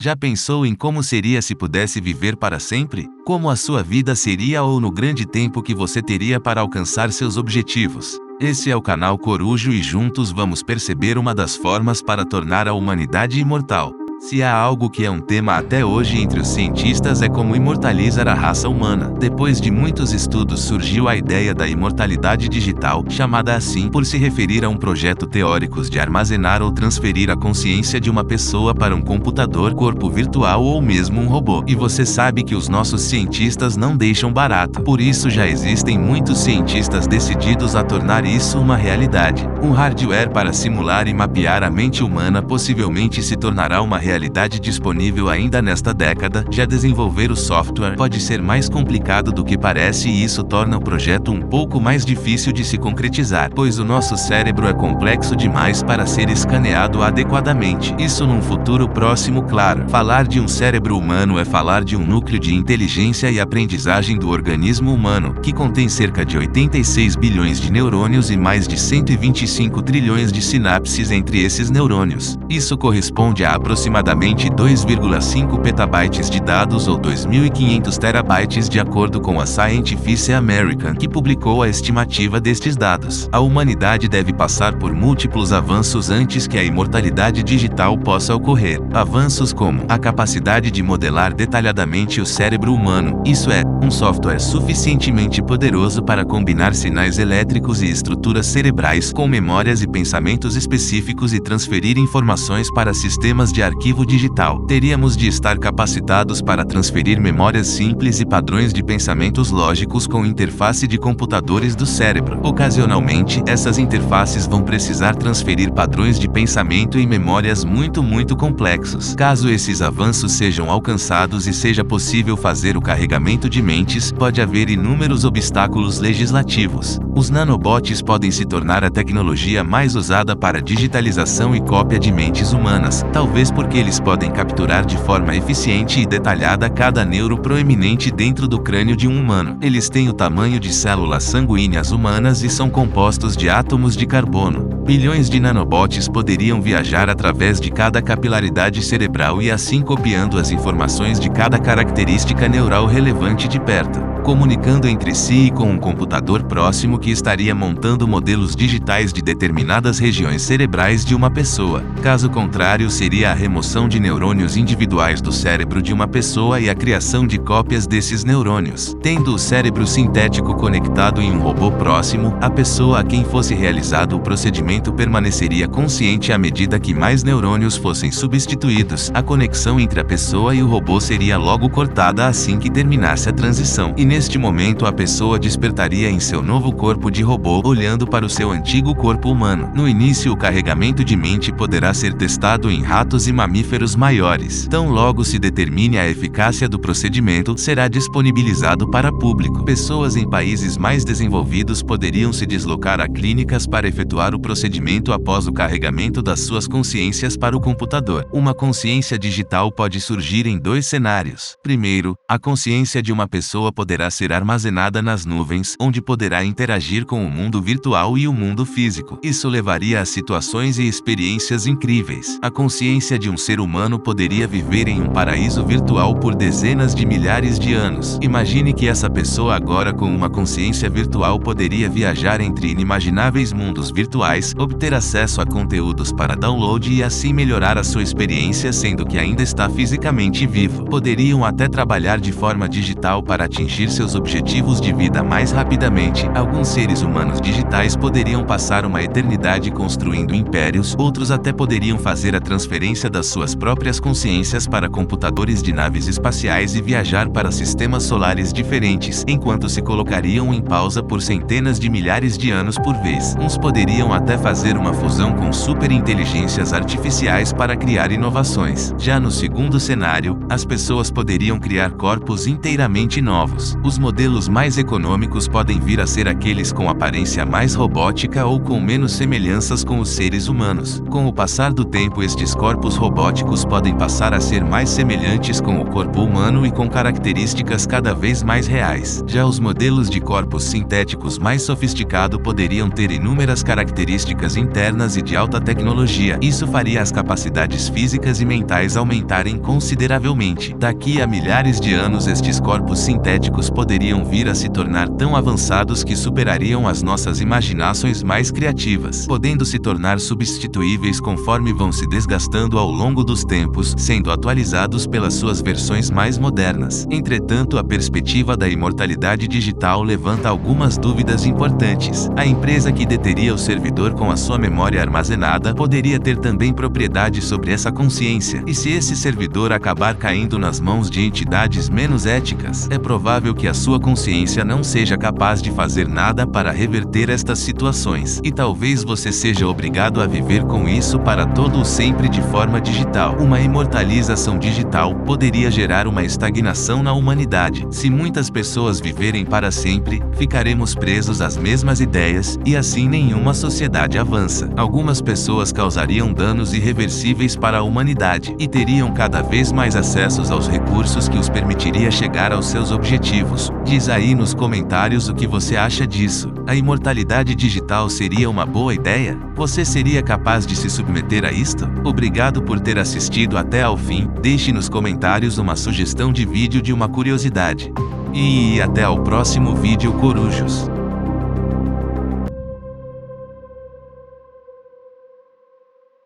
Já pensou em como seria se pudesse viver para sempre? Como a sua vida seria ou no grande tempo que você teria para alcançar seus objetivos? Esse é o canal Corujo e juntos vamos perceber uma das formas para tornar a humanidade imortal. Se há algo que é um tema até hoje entre os cientistas é como imortalizar a raça humana. Depois de muitos estudos surgiu a ideia da imortalidade digital, chamada assim por se referir a um projeto teórico de armazenar ou transferir a consciência de uma pessoa para um computador, corpo virtual ou mesmo um robô. E você sabe que os nossos cientistas não deixam barato. Por isso já existem muitos cientistas decididos a tornar isso uma realidade. Um hardware para simular e mapear a mente humana possivelmente se tornará uma realidade disponível ainda nesta década. Já desenvolver o software pode ser mais complicado do que parece e isso torna o projeto um pouco mais difícil de se concretizar, pois o nosso cérebro é complexo demais para ser escaneado adequadamente. Isso num futuro próximo, claro. Falar de um cérebro humano é falar de um núcleo de inteligência e aprendizagem do organismo humano, que contém cerca de 86 bilhões de neurônios e mais de 125 trilhões de sinapses entre esses neurônios. Isso corresponde a aproximadamente 2,5 petabytes de dados ou 2.500 terabytes de acordo com a Scientific American, que publicou a estimativa destes dados. A humanidade deve passar por múltiplos avanços antes que a imortalidade digital possa ocorrer. Avanços como a capacidade de modelar detalhadamente o cérebro humano, isso é, um software suficientemente poderoso para combinar sinais elétricos e estruturas cerebrais com memórias e pensamentos específicos e transferir informações para sistemas de arquivo digital. Teríamos de estar capacitados para transferir memórias simples e padrões de pensamentos lógicos com interface de computadores do cérebro. Ocasionalmente, essas interfaces vão precisar transferir padrões de pensamento e memórias muito complexos. Caso esses avanços sejam alcançados e seja possível fazer o carregamento de mentes, pode haver inúmeros obstáculos legislativos. Os nanobots podem se tornar a tecnologia mais usada para digitalização e cópia de mentes humanas, talvez porque eles podem capturar de forma eficiente e detalhada cada neuro proeminente dentro do crânio de um humano. Eles têm o tamanho de células sanguíneas humanas e são compostos de átomos de carbono. Bilhões de nanobots poderiam viajar através de cada capilaridade cerebral e assim copiando as informações de cada característica neural relevante de perto, comunicando entre si e com um computador próximo que estaria montando modelos digitais de determinadas regiões cerebrais de uma pessoa. Caso contrário, seria a remoção de neurônios individuais do cérebro de uma pessoa e a criação de cópias desses neurônios. Tendo o cérebro sintético conectado em um robô próximo, a pessoa a quem fosse realizado o procedimento permaneceria consciente à medida que mais neurônios fossem substituídos. A conexão entre a pessoa e o robô seria logo cortada assim que terminasse a transição. E neste momento a pessoa despertaria em seu novo corpo de robô, olhando para o seu antigo corpo humano. No início, o carregamento de mente poderá ser testado em ratos e mamíferos maiores. Tão logo se determine a eficácia do procedimento, será disponibilizado para público. Pessoas em países mais desenvolvidos poderiam se deslocar a clínicas para efetuar o procedimento após o carregamento das suas consciências para o computador. Uma consciência digital pode surgir em dois cenários. Primeiro, a consciência de uma pessoa poderá ser armazenada nas nuvens, onde poderá interagir com o mundo virtual e o mundo físico. Isso levaria a situações e experiências incríveis. A consciência de um ser humano poderia viver em um paraíso virtual por dezenas de milhares de anos. Imagine que essa pessoa agora com uma consciência virtual poderia viajar entre inimagináveis mundos virtuais, obter acesso a conteúdos para download e assim melhorar a sua experiência sendo que ainda está fisicamente vivo. Poderiam até trabalhar de forma digital para atingir seus objetivos de vida mais rapidamente. Alguns seres humanos digitais poderiam passar uma eternidade construindo impérios, outros até poderiam fazer a transferência das suas próprias consciências para computadores de naves espaciais e viajar para sistemas solares diferentes, enquanto se colocariam em pausa por centenas de milhares de anos por vez. Uns poderiam até fazer uma fusão com superinteligências artificiais para criar inovações. Já no segundo cenário, as pessoas poderiam criar corpos inteiramente novos. Os modelos mais econômicos podem vir a ser aqueles com aparência mais robótica ou com menos semelhanças com os seres humanos. Com o passar do tempo, estes corpos robóticos podem passar a ser mais semelhantes com o corpo humano e com características cada vez mais reais. Já os modelos de corpos sintéticos mais sofisticados poderiam ter inúmeras características internas e de alta tecnologia. Isso faria as capacidades físicas e mentais aumentarem consideravelmente. Daqui a milhares de anos, estes corpos sintéticos poderiam vir a se tornar tão avançados que superariam as nossas imaginações mais criativas, podendo se tornar substituíveis conforme vão se desgastando ao longo dos tempos, sendo atualizados pelas suas versões mais modernas. Entretanto, a perspectiva da imortalidade digital levanta algumas dúvidas importantes. A empresa que deteria o servidor com a sua memória armazenada poderia ter também propriedade sobre essa consciência. E se esse servidor acabar caindo nas mãos de entidades menos éticas, é provável que a sua consciência não seja capaz de fazer nada para reverter estas situações. E talvez você seja obrigado a viver com isso para todo o sempre de forma digital. Uma imortalização digital poderia gerar uma estagnação na humanidade. Se muitas pessoas viverem para sempre, ficaremos presos às mesmas ideias, e assim nenhuma sociedade avança. Algumas pessoas causariam danos irreversíveis para a humanidade, e teriam cada vez mais acessos aos recursos que os permitiria chegar aos seus objetivos. Diz aí nos comentários o que você acha disso. A imortalidade digital seria uma boa ideia? Você seria capaz de se submeter a isto? Obrigado por ter assistido até ao fim. Deixe nos comentários uma sugestão de vídeo de uma curiosidade. E até ao próximo vídeo, corujos.